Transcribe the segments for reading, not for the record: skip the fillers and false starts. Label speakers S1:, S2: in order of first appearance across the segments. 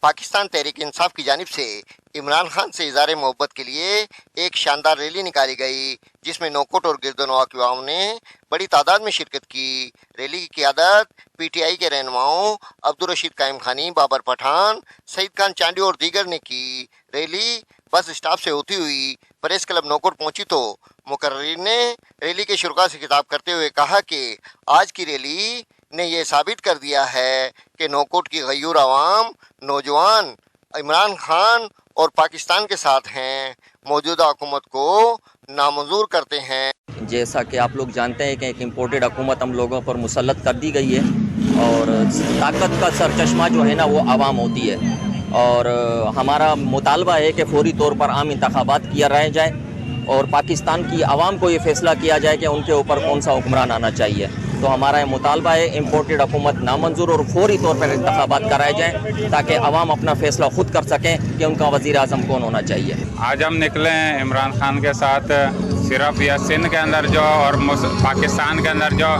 S1: पाकिस्तान तहरीक इंसाफ की जानिब से इमरान खान से इज़हार मोहब्बत के लिए एक शानदार रैली निकाली गई, जिसमें नौकोट और गिरदनवा की अवाम ने बड़ी तादाद में शिरकत की। रैली की क़ियादत PTI के रहनुमाओं अब्दुल रशीद कायम खानी, बाबर पठान, सईद खान चांडी और दीगर ने की। रैली बस स्टॉप से होती हुई प्रेस क्लब नौकोट पहुंची तो मुकर्रिरीन ने रैली के शुरका से खिताब करते हुए कहा कि आज की रैली ने यह साबित कर दिया है कि नौकोट की गयूर अवाम नौजवान इमरान खान और पाकिस्तान के साथ हैं, मौजूदा हुकूमत को नामंजूर करते हैं।
S2: जैसा कि आप लोग जानते हैं कि एक इम्पोर्टेड हुकूमत हम लोगों पर मुसल्लत कर दी गई है और ताकत का सरचश्मा जो है ना वो आवाम होती है, और हमारा मुतालबा है कि फौरी तौर पर आम इंतखाबात किया रह जाए और पाकिस्तान की आवाम को ये फ़ैसला किया जाए कि उनके ऊपर कौन सा हुक्मरान आना चाहिए। तो हमारा ये मुतालबा है इम्पोर्टेड हुकूमत नामंजूर और फौरी तौर पर इंतखाबात कराए जाएँ ताकि आवाम अपना फ़ैसला ख़ुद कर सकें कि उनका वज़ीर आज़म कौन होना चाहिए।
S3: आज हम निकले हैं इमरान खान के साथ, सिर्फ यह सिंध के अंदर जो और पाकिस्तान के अंदर जो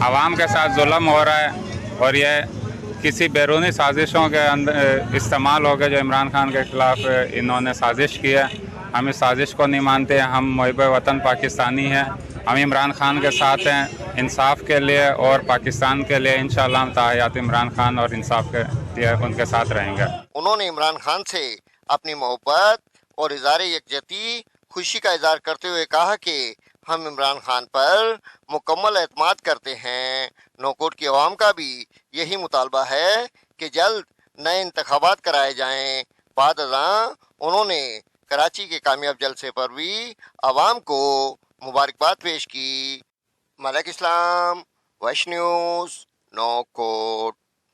S3: आवाम के साथ जुल्म हो रहा है और यह किसी बैरूनी साजिशों के अंदर इस्तेमाल हो गया जो इमरान खान के ख़िलाफ़ इन्होंने साजिश की है। हम इस साजिश को नहीं मानते हैं। हम मुहिब वतन पाकिस्तानी हैं, हम इमरान खान के साथ हैं इंसाफ के लिए और पाकिस्तान के लिए। इंशाअल्लाह हम ताहयात इमरान खान और इंसाफ के लिए उनके साथ रहेंगे।
S1: उन्होंने इमरान खान से अपनी मोहब्बत और इज़हार यकजहती खुशी का इज़हार करते हुए कहा कि हम इमरान खान पर मुकम्मल एतमाद करते हैं। नौकोट की अवाम का भी यही मुतालबा है कि जल्द नए इंतखाबात कराए जाएं। बाद अज़ां उन्होंने कराची के कामयाब जलसे पर भी अवाम को मुबारकबाद पेश की। मलिक इस्लाम, वैश न्यूज़, नौकोट।